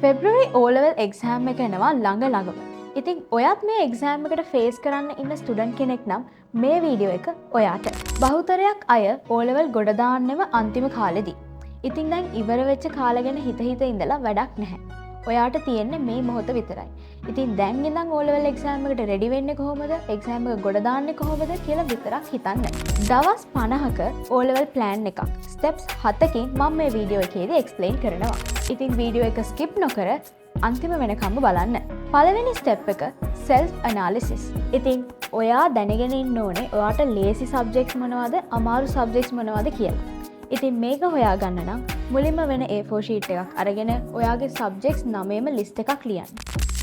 February O-level exam එක එනවා ළඟම. ඉතින් ඔයත් මේ exam එකට face කරන්න ඉන්න student කෙනෙක් නම් මේ වීඩියෝ එක ඔයාට. බහුතරයක් අය O-level ගොඩ දාන්නෙම අන්තිම කාලෙදී. ඉතින් දැන් ඉවර වෙච්ච කාලය ගැන හිත ඉඳලා වැඩක් නැහැ. ඔයාට තියෙන්නේ මේ මොහොත විතරයි. ඉතින් දැන් ඉඳන් O-level exam එකට ready වෙන්නේ කොහොමද? exam එක ගොඩ දාන්නේ කොහොමද කියලා විතරක් හිතන්න. දවස් 50ක O-level plan එකක් steps 7කින් මම මේ වීඩියෝ එකේදී explain කරනවා. ඉතින් වීඩියෝ එක skip නොකර අන්තිම වෙනකම්ම බලන්න. පළවෙනි step එක self analysis. ඉතින් ඔයා දැනගෙන ඉන්න ඕනේ ඔයාට ලේසි subjects මොනවද, අමාරු subjects මොනවද කියලා. ඉතින් මේක හොයාගන්න නම් මුලින්ම වෙන A4 sheet එකක් අරගෙන ඔයාගේ subjects 9ම list එකක් ලියන්න.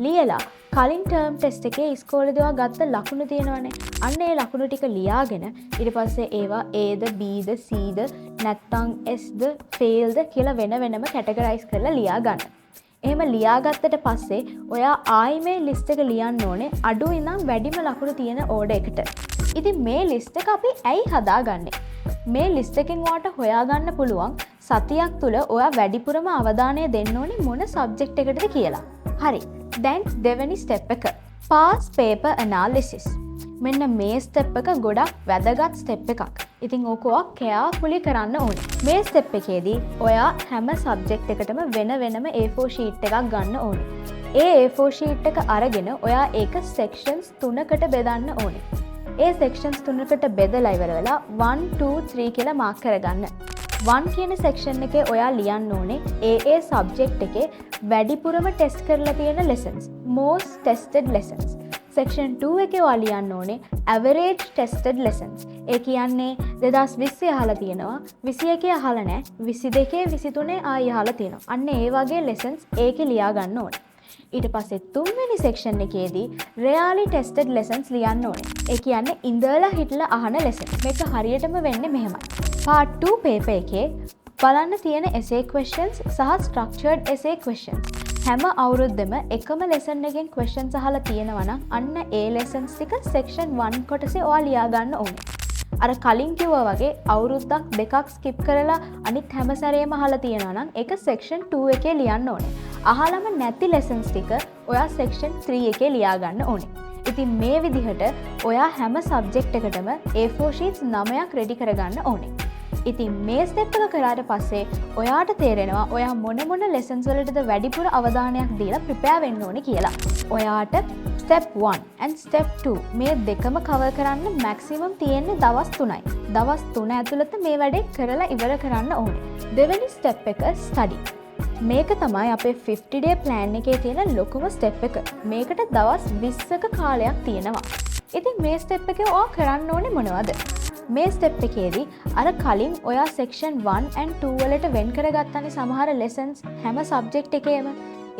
ලියලා කලින් term test එකේ ඉස්කෝලේදී ඔයා ගත්ත ලකුණු තියෙනවනේ. අන්න ඒ ලකුණු ටික ලියාගෙන ඊට පස්සේ ඒවා Aද Bද Cද නැත්නම් Sද failද කියලා වෙනම categorize කරලා ලියා ගන්න. එහෙම ලියාගත්තට පස්සේ ඔයා ආයි මේ list එක ලියන්න ඕනේ අඩු ඉඳන් වැඩිම ලකුණු තියෙන order එකට. ඉතින් මේ list එක අපි ඇයි හදාගන්නේ? මේ list එකෙන් ඔයාට හොයාගන්න පුළුවන් සතියක් තුල ඔයා වැඩිපුරම අවධානය දෙන්න ඕනේ මොන subject එකටද කියලා. හරි. දැන් දෙවෙනි step එක past paper analysis. මෙන්න මේ step එක ගොඩක් වැදගත් step එකක්. ඉතින් ඕක ඔයා carefully කරන්න ඕනේ. මේ step එකේදී ඔයා හැම subject එකටම වෙනම A4 sheet එකක් ගන්න ඕනේ. ඒ A4 sheet එක අරගෙන ඔයා ඒක sections 3කට බෙදන්න ඕනේ. ඒ sections 3කට බෙදලා ඉවර වෙලා 1 2 3 කියලා මාක් කරගන්න. 1 කියන section එකේ ඔයා ලියන්න ඕනේ ඒ subject එකේ වැඩිපුරම test කරලා තියෙන lessons, most tested lessons. section 2 එකේ ඔයා ලියන්න ඕනේ average tested lessons. ඒ කියන්නේ 2020 අහලා තියෙනවා, 21 අහලා නැහැ, 22 23 ආයි අහලා තියෙනවා. අන්න ඒ වගේ lessons ඒකේ ලියා ගන්න ඕනේ. ඊට පස්සේ තුන්වෙනි section එකේදී really tested lessons ලියන්න ඕනේ. ඒ කියන්නේ ඉඳලා හිටලා අහන lessons. මේක හරියටම වෙන්නේ මෙහෙමයි. part 2 paper එකේ බලන්න තියෙන essay questions සහ structured essay questions. හැම අවුරුද්දෙම එකම lesson එකෙන් questions අහලා තියෙනවා නම් අන්න ඒ lessons ටික section 1 කොටසේ ඔයා ලියා ගන්න ඕනේ. අර කලින් කිව්වා වගේ අවුරුද්දක් දෙකක් skip කරලා අනිත් හැම සැරේම අහලා තියෙනවා නම් ඒක section 2 එකේ ලියන්න ඕනේ. අහලම නැති lessons ටික ඔයා section 3 එකේ ලියා ගන්න ඕනේ. ඉතින් මේ විදිහට ඔයා හැම subject එකටම A4 sheets 9ක් ready කරගන්න ඕනේ. ඉතින් මේ step එක කරාට පස්සේ ඔයාට තේරෙනවා ඔයා මොන lessons වලටද වැඩිපුර අවධානයක් දීලා prepare වෙන්න ඕනේ කියලා. ඔයාට step 1 and step 2 මේ දෙකම cover කරන්න maximum තියෙන්නේ දවස් 3යි. දවස් 3 ඇතුළත මේ වැඩේ කරලා ඉවර කරන්න ඕනේ. දෙවෙනි step එක study. මේක තමයි අපේ 50 day plan එකේ තියෙන ලොකුම step එක. මේකට දවස් 20ක කාලයක් තියෙනවා. ඉතින් මේ step එකේ ඔයා කරන්න ඕනේ මොනවද? මේ step එකේදී අර කලින් ඔයා section 1 and 2 වලට වෙන් කරගත්තනේ සමහර lessons හැම subject එකේම.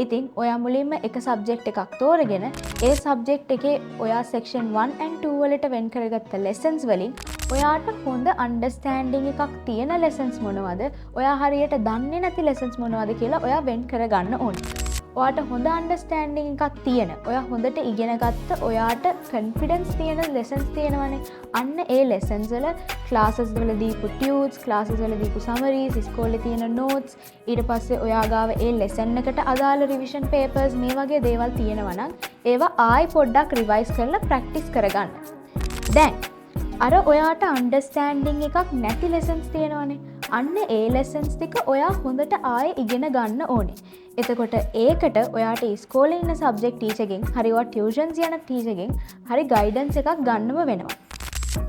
ඉතින් ඔයා මුලින්ම එක subject එකක් තෝරගෙන ඒ subject එකේ ඔයා section 1 and 2 වලට වෙන් කරගත්ත lessons වලින් ඔයාට හොඳ understanding එකක් තියෙන lessons මොනවද? ඔයා හරියට දන්නේ නැති lessons මොනවද කියලා ඔයා වෙන් කරගන්න ඕනේ. ඔයාට හොඳ understanding එකක් තියෙන, ඔයා හොඳට ඉගෙන ගත්ත, ඔයාට confidence තියෙන lessons තියෙනවනේ. අන්න ඒ lessons වල classes වල දීපු tunes, classes වල දීපු summaries, ඉස්කෝලේ තියෙන notes, ඊට පස්සේ ඔයා ගාව ඒ lesson එකට අදාළ revision papers මේ වගේ දේවල් තියෙනවා නම් ඒවා ආයි පොඩ්ඩක් revise කරලා practice කරගන්න. දැන් අර ඔයාට understanding එකක් නැති lessons තියෙනවනේ. අන්න ඒ lessons ටික ඔයා හොඳට ආයෙ ඉගෙන ගන්න ඕනේ. එතකොට ඒකට ඔයාට ඉස්කෝලේ ඉන්න subject teacher ගෙන් හරි ඔයා tuitions යන teacher ගෙන් හරි guidance එකක් ගන්නම වෙනවා.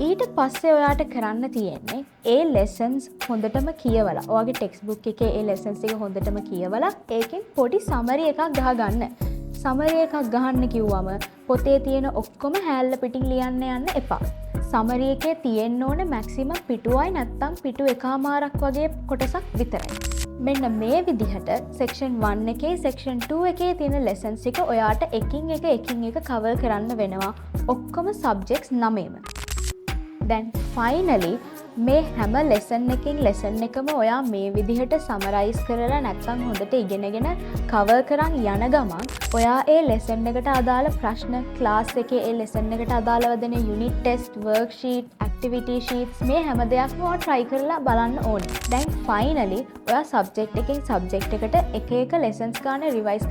ඊට පස්සේ ඔයාට කරන්න තියෙන්නේ ඒ lessons හොඳටම කියවලා ඔයාගේ textbook එකේ ඒ lessons ටික හොඳටම කියවලා ඒකෙන් පොඩි summary එකක් ගහගන්න. summary එකක් ගහන්න කිව්වම පොතේ තියෙන ඔක්කොම හැල්ල පිටින් ලියන්න යන්න එපා. summary එකේ තියෙන්න ඕනේ maximum පිටුවයි නැත්තම් පිටු එකමාරක් වගේ කොටසක් විතරයි. මෙන්න මේ විදිහට section 1 එකේ section 2 එකේ තියෙන lessons ටික ඔයාට එකින් එක cover කරන්න වෙනවා ඔක්කොම subjects 9ම. දැන් finally මේ හැම lesson එකම ඔයා මේ විදිහට summarize කරලා නැත්තම් හොඳට ඉගෙනගෙන cover කරන් යන ගමන් ඔයා ඒ lesson එකට අදාළ ප්‍රශ්න class එකේ ඒ lesson එකට අදාළව දෙන unit test worksheet activity sheets මේ හැම දෙයක්ම ඔයා try කරලා බලන්න ඕනේ. දැන් finally ඔයා subject එකෙන් subject එකට එක එක lessons ගන්න revise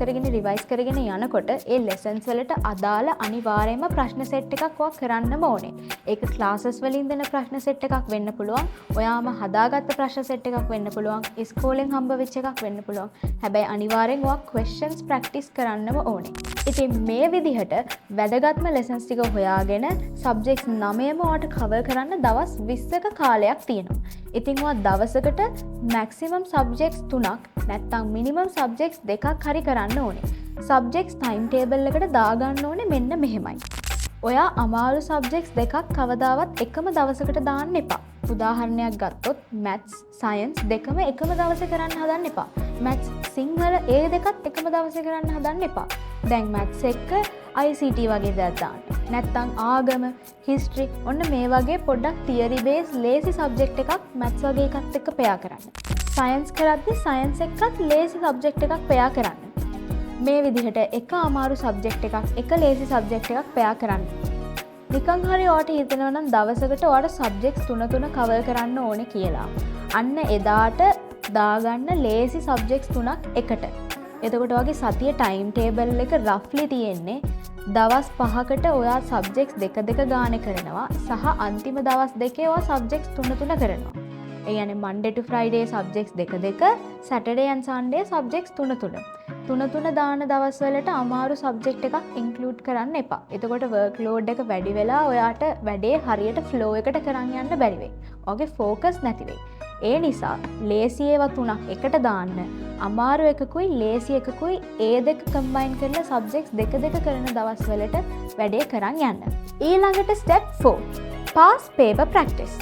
කරගෙන යනකොට ඒ lessons වලට අදාළ අනිවාර්යයෙන්ම ප්‍රශ්න set එකක් ඔයා කරන්නම ඕනේ. ඒක classes වලින් දෙන ප්‍රශ්න set එකක් වෙන්න පුළුවන්. ඔයාම හදාගත්ත ප්‍රශ්න set එකක් වෙන්න පුළුවන්. ඉස්කෝලෙන් හම්බ වෙච්ච එකක් වෙන්න පුළුවන්. හැබැයි අනිවාර්යෙන් ඔයා questions practice කරන්නම ඕනේ. ඉතින් මේ විදිහට වැදගත්ම lessons ටික හොයාගෙන subjects 9ම ඔයාට cover කරන්න දවස් 20ක කාලයක් තියෙනවා. ඉතින් ඔයා දවසකට maximum subjects 3ක් නැත්නම් minimum subjects 2ක් හරි කරන්න ඕනේ. subjects timetable එකට දාගන්න ඕනේ මෙන්න මෙහෙමයි. ඔයා අමාරු subjects 2ක් කවදාවත් එකම දවසකට දාන්න එපා. උදාහරණයක් ගත්තොත් maths science දෙකම එකම දවසේ කරන්න හදන්න එපා. maths සිංහල ඒ දෙකත් එකම දවසේ කරන්න හදන්න එපා. දැන් maths එක්ක ICT වගේ දේවල් දාන්න. නැත්තම් ආගම history ඔන්න මේ වගේ පොඩ්ඩක් theory based lazy subject එකක් maths වගේ එකත් එක්ක pair කරන්න. science කරද්දි science එක්කත් lazy subject එකක් pair කරන්න. මේ විදිහට එක අමාරු subject එකක් එක lazy subject එකක් pair කරන්න. නිකන් හරි ඔයාට හිතෙනවා නම් දවසකට ඔයාට subjects 3 cover කරන්න ඕනේ කියලා. අන්න එදාට දාගන්න lazy subjects 3ක් එකට. එතකොට ඔයාගේ සතිය time table එක roughly තියෙන්නේ දවස් 5කට ඔයා subjects 2 ගානේ කරනවා සහ අන්තිම දවස් දෙකේ ඔයා subjects 3 කරනවා. ඒ කියන්නේ Monday to Friday subjects 2, Saturday and Sunday subjects 3. 3 දාන දවස්වලට අමාරු සබ්ජෙක්ට් එකක් ඉන්ක්ලූඩ් කරන්න එපා. එතකොට workload එක වැඩි වෙලා ඔයාට වැඩේ හරියට flow එකට කරන් යන්න බැරි වෙයි. ඔයාගේ focus නැති වෙයි. ඒ නිසා lazy ඒවා 3ක් එකට දාන්න. අමාරු එකකුයි lazy එකකුයි ඒ දෙක combine කරලා subjects 2 කරන දවස්වලට වැඩේ කරන් යන්න. ඊළඟට step 4 pass paper practice.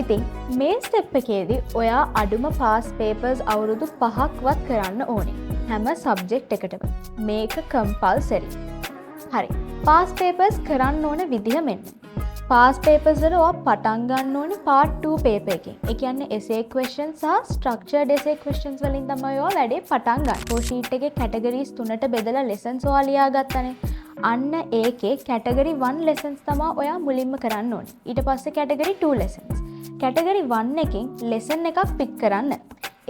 ඉතින් මේ step එකේදී ඔයා අඩුම pass papers අවුරුදු 5ක්වත් කරන්න ඕනේ. හැම සබ්ජෙක්ට් එකටම මේක කම්පල්සරි. හරි. පාස් පේපර්ස් කරන්න ඕන විදිහ මෙන්න. පාස් පේපර්ස් වල ඔයා පටන් ගන්න ඕනේ part 2 paper එකෙන්. ඒ කියන්නේ essay questions සහ structured essay questions වලින් තමයි ඔයා වැඩේ පටන් ගන්න. ඔය sheet එකේ categories 3ට බෙදලා lessons ඔයා ලියා ගත්තනේ. අන්න ඒකේ category 1 lessons තමයි ඔයා මුලින්ම කරන්න ඕනේ. ඊට පස්සේ category 2 lessons. category 1 එකෙන් lesson එකක් pick කරන්න.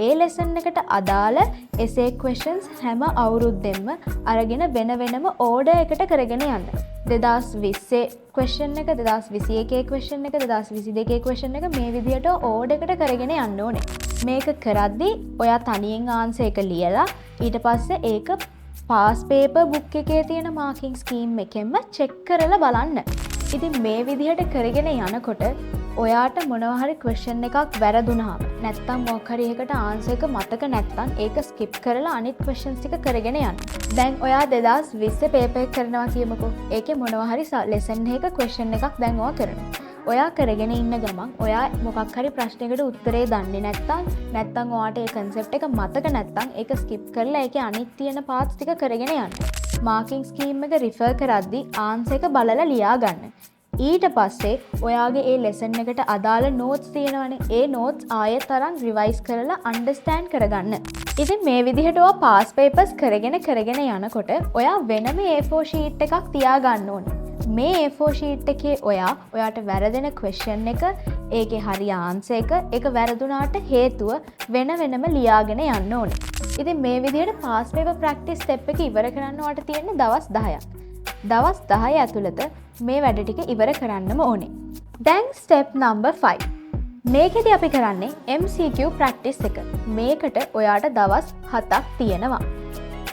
ඒ lesson එකට අදාළ essay questions හැම අවුරුද්දෙම අරගෙන වෙන වෙනම order එකට කරගෙන යන්න. 2020 question එක, 2021 question එක, 2022 question එක මේ විදිහට order එකට කරගෙන යන්න ඕනේ. මේක කරද්දී ඔයා තනියෙන් answer එක ලියලා ඊට පස්සේ ඒක pass paper book එකේ තියෙන marking scheme එකෙන්ම check කරලා බලන්න. ඉතින් මේ විදිහට කරගෙන යනකොට ඔයාට මොනවා හරි question එකක් වැරදුනහම නැත්තම් මොකක් හරි එකකට answer එක මතක නැත්තම් ඒක skip කරලා අනිත් questions ටික කරගෙන යන්න. දැන් ඔයා 2020 paper එක කරනවා කියමුකෝ. ඒකේ මොනවා හරි lesson එකක question එකක් දැන් ඔයා කරනවා. ඔයා කරගෙන ඉන්න ගමන් ඔයා මොකක් හරි ප්‍රශ්නයකට උත්තරේ දන්නේ නැත්තම් ඔයාට ඒ concept එක මතක නැත්තම් ඒක skip කරලා ඒකේ අනිත් තියෙන parts ටික කරගෙන යන්න. marking scheme එක refer කරද්දී answer එක බලලා ලියා ගන්න. ඊට පස්සේ ඔයාගේ ඒ lesson එකට අදාළ notes තියෙනවනේ. ඒ notes ආයෙත් අරන් revise කරලා understand කරගන්න. ඉතින් මේ විදිහට ඔයා pass papers කරගෙන යනකොට ඔයා වෙනම A4 sheet එකක් තියාගන්න ඕනේ. මේ A4 sheet එකේ ඔයාට වැරදෙන question එක, ඒකේ හරි answer එක, ඒක වැරදුනාට හේතුව වෙන වෙනම ලියාගෙන යන්න ඕනේ. ඉතින් මේ විදිහට pass paper practice step එක ඉවර කරන්න ඔයාට තියෙන්නේ දවස් 10ක්. දවස් 10 ඇතුළත මේ වැඩ ටික ඉවර කරන්නම ඕනේ. දැන් step number 5. මේකෙදි අපි කරන්නේ MCQ practice එක. මේකට ඔයාට දවස් 7ක් තියෙනවා.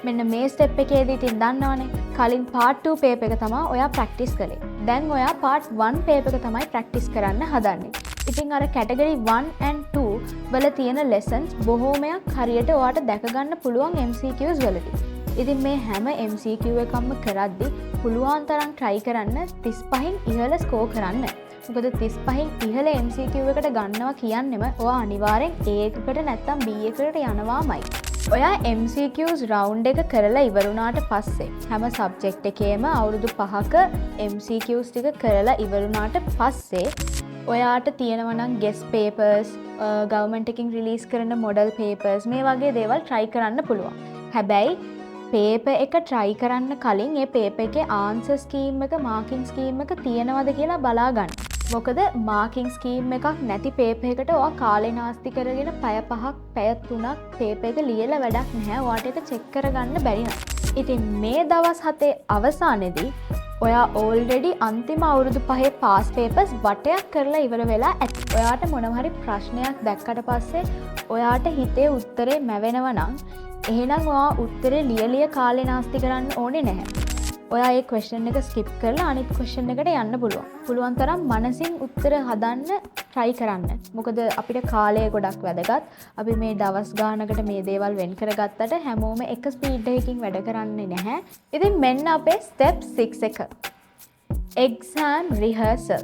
මෙන්න මේ step එකේදී ඉතින් දන්නවනේ කලින් part 2 paper එක තමයි ඔයා practice කළේ. දැන් ඔයා part 1 paper එක තමයි practice කරන්න හදන්නේ. ඉතින් අර category 1 and 2 වල තියෙන lessons බොහෝමයක් හරියට ඔයාට දැක ගන්න පුළුවන් MCQs වලදී. ඉතින් මේ හැම MCQ එකක්ම කරද්දී පුළුවන් තරම් try කරන්න 35න් ඉහළ score කරන්න. මොකද 35න් ඉහළ MCQ එකට ගන්නවා කියන්නෙම ඔයා අනිවාර්යෙන් A එකකට නැත්නම් B එකකට යනවාමයි. ඔයා MCQs round එක කරලා ඉවර වුණාට පස්සේ හැම subject එකේම අවුරුදු 5ක MCQs ටික කරලා ඉවර වුණාට පස්සේ ඔයාට තියෙනවා නම් guest papers, government එකකින් release කරන model papers මේ වගේ දේවල් try කරන්න පුළුවන්. හැබැයි paper එක try කරන්න කලින් ඒ paper එකේ answer scheme එක, marking scheme එක තියෙනවද කියලා බලා ගන්න. මොකද මාකින් ස්කීම් එකක් නැති පේපර් එකට ඔයා කාලේ නාස්ති කරගෙන පැය 5ක් පැය 3ක් පේපර් එක ලියලා වැඩක් නැහැ. ඔයාට ඒක චෙක් කරගන්න බැරි නම්. ඉතින් මේ දවස් 7 අවසානයේදී ඔයා ඕල්රෙඩි අන්තිම අවුරුදු 5 පාස් පේපර්ස් වටයක් කරලා ඉවර වෙලා ඇති. ඔයාට මොනවා හරි ප්‍රශ්නයක් දැක්කට පස්සේ ඔයාට හිතේ උත්තරේ මැවෙනවා නම් එහෙනම් ඔයා උත්තරේ ලියලිය කාලේ නාස්ති කරන්න ඕනේ නැහැ. ඔයා ඒ ක්වෙස්චන් එක ස්කිප් කරලා අනිත් ක්වෙස්චන් එකට යන්න පුළුවන්. පුළුවන් තරම් මනසින් උත්තර හදන්න try කරන්න. මොකද අපිට කාලය ගොඩක් වැදගත්. අපි මේ දවස් ගානකට මේ දේවල් වෙන් කරගත්තට හැමෝම එක ස්පීඩ් එකකින් වැඩ කරන්නේ නැහැ. ඉතින් මෙන්න අපේ step 6 එක. exam rehearsal.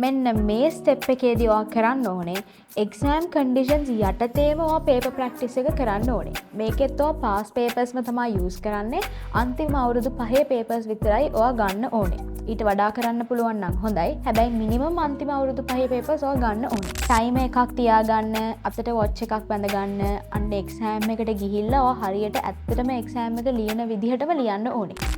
මෙන්න මේ ස්ටෙප් එකේදී ඔයා කරන්න ඕනේ exam conditions යටතේම ඔයා paper practice එක කරන්න ඕනේ. මේකෙත් ඔයා pass papers ම තමයි use කරන්නේ. අන්තිම අවුරුදු 5 papers විතරයි ඔයා ගන්න ඕනේ. ඊට වඩා කරන්න පුළුවන් නම් හොඳයි. හැබැයි minimum අන්තිම අවුරුදු 5 papers ඔයා ගන්න ඕනේ. time එකක් තියාගන්න, අතට watch එකක් බැඳ ගන්න, අන්න exam එකට ගිහිල්ලා ඔයා හරියට ඇත්තටම exam එක ලියන විදිහටම ලියන්න ඕනේ.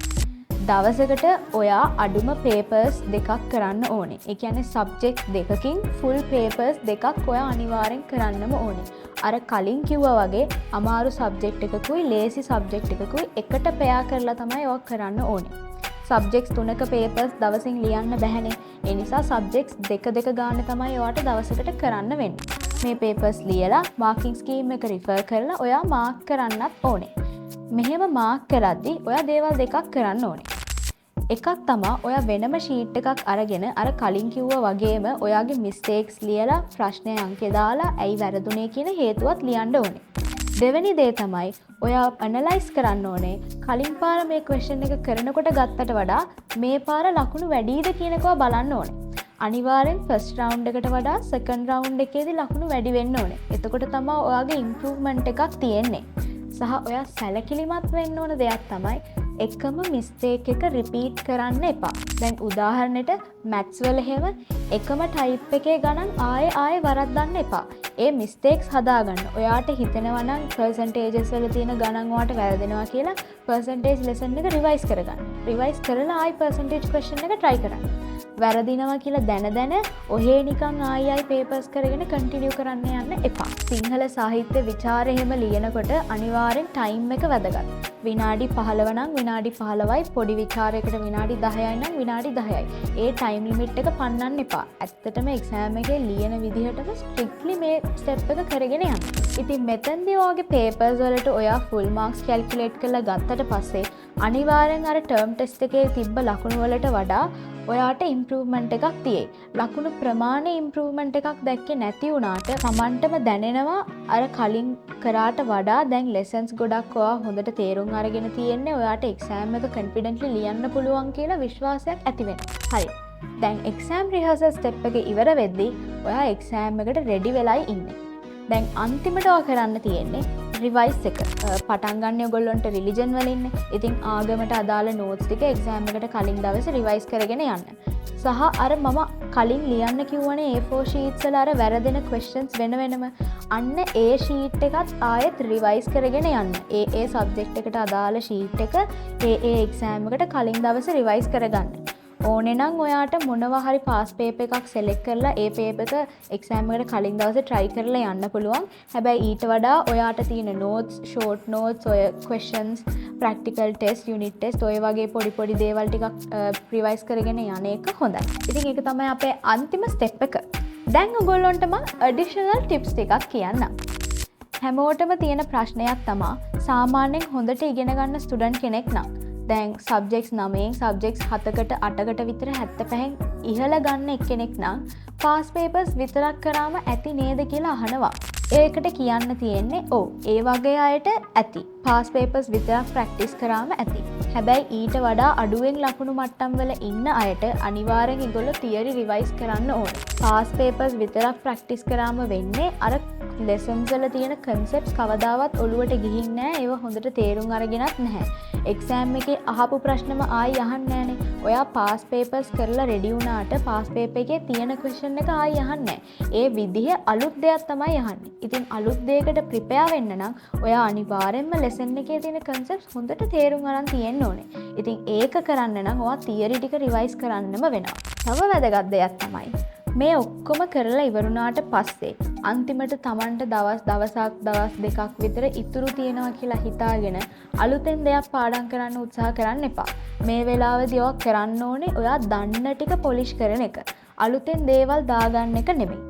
දවසකට ඔයා අඩුම පේපර්ස් දෙකක් කරන්න ඕනේ. ඒ කියන්නේ සබ්ජෙක්ට් දෙකකින් ෆුල් පේපර්ස් දෙකක් ඔයා අනිවාර්යෙන් කරන්නම ඕනේ. අර කලින් කිව්වා වගේ අමාරු සබ්ජෙක්ට් එකකුයි ලේසි සබ්ජෙක්ට් එකකුයි එකට පෙයා කරලා තමයි ඔයා කරන්න ඕනේ. සබ්ජෙක්ට්ස් 3ක පේපර්ස් දවසින් ලියන්න බැහැනේ. ඒ නිසා සබ්ජෙක්ට්ස් දෙක ගාන තමයි ඔයාට දවසකට කරන්න වෙන්නේ. මේ පේපර්ස් ලියලා මාකින් ස්කීම් එක රිෆර් කරලා ඔයා මාක් කරන්නත් ඕනේ. මෙහෙම මාක් කරද්දී ඔයා දේවල් දෙකක් කරන්න ඕනේ. එකක් තමා ඔයා වෙනම ෂීට් එකක් අරගෙන අර කලින් කිව්වා වගේම ඔයාගේ මිස්ටේක්ස් ලියලා ප්‍රශ්නය අංකේ දාලා ඇයි වැරදුනේ කියන හේතුවත් ලියන්න ඕනේ. දෙවෙනි දේ තමයි ඔයා ඇනලයිස් කරන්න ඕනේ කලින් පාර මේ ක්වෙස්චන් එක කරනකොට ගත්තට වඩා මේ පාර ලකුණු වැඩිද කියන එක බලන්න ඕනේ. අනිවාර්යෙන් ෆස්ට් රවුන්ඩ් එකට වඩා සෙකන්ඩ් රවුන්ඩ් එකේදී ලකුණු වැඩි වෙන්න ඕනේ. එතකොට තමයි ඔයාගේ ඉම්ප්‍රූව්මන්ට් එකක් තියෙන්නේ. සහ ඔයා සැලකිලිමත් වෙන්න ඕන දෙයක් තමයි එකම මිස්ටේක් එක රිපීට් කරන්න එපා. දැන් උදාහරණයට මැත්ස් වල හැම එකම ටයිප් එකේ ගණන් ආයෙ වරද්දන්න එපා. ඒ මිස්ටේක්ස් හදාගන්න. ඔයාට හිතෙනවා නම් පර්සන්ටේජස් වල තියෙන ගණන් ඔයාට වැරදෙනවා කියලා පර්සන්ටේජ් ලෙසන් එක රිවයිස් කරගන්න. රිවයිස් කරලා ආයෙ පර්සන්ටේජ් ක්වෙස්චන් එක try කරන්න. වැරදිනවා කියලා දැන ඔහේ නිකන් ආයි පේපර්ස් කරගෙන කන්ටිනියු කරන්න යන්න එපා. සිංහල සාහිත්‍ය විචාරය එහෙම ලියනකොට අනිවාර්යෙන් ටයිම් එක වැදගත්. විනාඩි 15 නම් විනාඩි 15යි, පොඩි විචාරයකට විනාඩි 10යි නම් විනාඩි 10යි. ඒ ටයිම් ලිමිට් එක පන්නන්න එපා. ඇත්තටම එක්සෑම් එකේ ලියන විදිහටම ස්ට්‍රික්ට්ලි මේ ස්ටෙප් එක කරගෙන යන්න. ඉතින් මෙතෙන්දී ඔයාගේ පේපර්ස් වලට ඔයා ෆුල් මාක්ස් කැල්කියුලේට් කරලා ගත්තට පස්සේ අනිවාර්යෙන් අර ටර්ම් ටෙස්ට් එකේ තිබ්බ ලකුණු වලට වඩා ඔයාට ඉම්ප්‍රූව්මන්ට් එකක් තියෙයි. ලකුණු ප්‍රමාණය ඉම්ප්‍රූව්මන්ට් එකක් දැක්කේ නැති වුණාට Tamanටම දැනෙනවා අර කලින් කරාට වඩා දැන් ලෙසන්ස් ගොඩක් ඔයා හොඳට තේරුම් අරගෙන තියෙන්නේ. ඔයාට එක්සෑම් එක කොන්ෆිඩන්ට්ලි ලියන්න පුළුවන් කියලා විශ්වාසයක් ඇති වෙනවා. හරි. දැන් එක්සෑම් රිහර්සල් ස්ටෙප් එක ඉවර වෙද්දී ඔයා එක්සෑම් එකට රෙඩි වෙලයි ඉන්නේ. දැන් අන්තිමට ඔයා කරන්න තියෙන්නේ රිවයිස් එක. පටන් ගන්න ඔයගොල්ලන්ට රිලිජන් වලින්නේ. ඉතින් ආගමට අදාළ නෝට්ස් ටික එක්සෑම් එකට කලින් දවසේ රිවයිස් කරගෙන යන්න. සහ අර මම කලින් ලියන්න කිව්වනේ A4 sheets වල අර වැරදෙන questions වෙනම අන්න ඒ sheet එකත් ආයෙත් රිවයිස් කරගෙන යන්න. ඒ subject එකට අදාළ sheet එක ඒ එක්සෑම් එකට කලින් දවසේ රිවයිස් කරගන්න. ඕනේ නම් ඔයාට මොනවා හරි පාස් පේපර් එකක් select කරලා ඒ පේපර් එක එක්සෑම් එකට කලින් දවසේ try කරලා යන්න පුළුවන්. හැබැයි ඊට වඩා ඔයාට තියෙන notes, short notes, ඔය questions, practical test, unit test ඔය වගේ පොඩි දේවල් ටිකක් revise කරගෙන යන එක හොඳයි. ඉතින් ඒක තමයි අපේ අන්තිම step එක. දැන් ඔයගොල්ලන්ට මම additional tips ටිකක් කියන්නම්. හැමෝටම තියෙන ප්‍රශ්නයක් තමයි සාමාන්‍යයෙන් හොඳට ඉගෙන ගන්න ස්ටුඩන්ට් කෙනෙක් නම් දැන් සබ්ජෙක්ට්ස් 9න් සබ්ජෙක්ට්ස් 7කට 8කට විතර 75න් ඉහළ ගන්න එක්කෙනෙක් නම් පාස් පේපර්ස් විතරක් කරාම ඇති නේද කියලා අහනවා. ඒකට කියන්න තියෙන්නේ ඔව් ඒ වගේ අයට ඇති. පාස් පේපර්ස් විතරක් ප්‍රැක්ටිස් කරාම ඇති. හැබැයි ඊට වඩා අඩුවෙන් ලකුණු මට්ටම් වල ඉන්න අයට අනිවාර්යෙන් ඒගොල්ලෝ තියරි රිවයිස් කරන්න ඕනේ. පාස් පේපර්ස් විතරක් ප්‍රැක්ටිස් කරාම වෙන්නේ අර ලෙසන්ස් වල තියෙන කන්සෙප්ට්ස් කවදාවත් ඔළුවට ගිහින් නැහැ. ඒව හොඳට තේරුම් අරගෙනත් නැහැ. එක්සෑම් එකේ අහපු ප්‍රශ්නම ආයි අහන්නේ නැහනේ. ඔයා පාස් පේපර්ස් කරලා රෙඩි වුණාට පාස් පේපර් එකේ තියෙන ක්වෙස්චන් එක ආයි අහන්නේ නැහැ. ඒ විදිහ අලුත් දෙයක් තමයි අහන්නේ. ඉතින් අලුත් දෙයකට ප්‍රිපෙයාර් වෙන්න නම් ඔයා අනිවාර්යෙන්ම ලෙසන් එකේ තියෙන කන්සෙප්ට්ස් හොඳට තේරුම් අරන් තියෙන්න ඕනේ. ඉතින් ඒක කරන්න නම් ඔයා තියරි ටික රිවයිස් කරන්නම වෙනවා. තව වැදගත් දෙයක් තමයි මේ ඔක්කොම කරලා ඉවරුණාට පස්සේ අන්තිමට Tamanට දවස් දෙකක් විතර ඉතුරු තියෙනවා කියලා හිතාගෙන අලුතෙන් දෙයක් පාඩම් කරන්න උත්සාහ කරන්න එපා. මේ වෙලාවේදී ඔයා කරන්න ඕනේ ඔයා දන්න ටික පොලිෂ් කරන එක. අලුතෙන් දේවල් දාගන්න එක නෙමෙයි.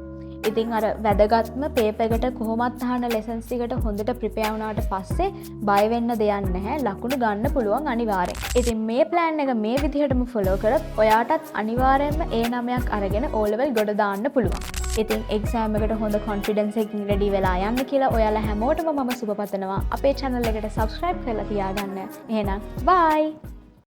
ඉතින් අර වැදගත්ම පේපර් එකට කොහොමත් අහන ලෙසන්ස් ටිකට හොඳට ප්‍රිපෙයාර් වුණාට පස්සේ බය වෙන්න දෙයක් නැහැ. ලකුණු ගන්න පුළුවන් අනිවාර්යෙන්. ඉතින් මේ ප්ලෑන් එක මේ විදිහටම ෆලෝ කරොත් ඔයාටත් අනිවාර්යෙන්ම A9ක් අරගෙන O level ගොඩ දාන්න පුළුවන්. ඉතින් එක්සෑම් එකට හොඳ කොන්ෆිඩන්ස් එකකින් රෙඩි වෙලා යන්න කියලා ඔයාලා හැමෝටම මම සුබ පතනවා. අපේ channel එකට subscribe කරලා තියාගන්න. එහෙනම් bye.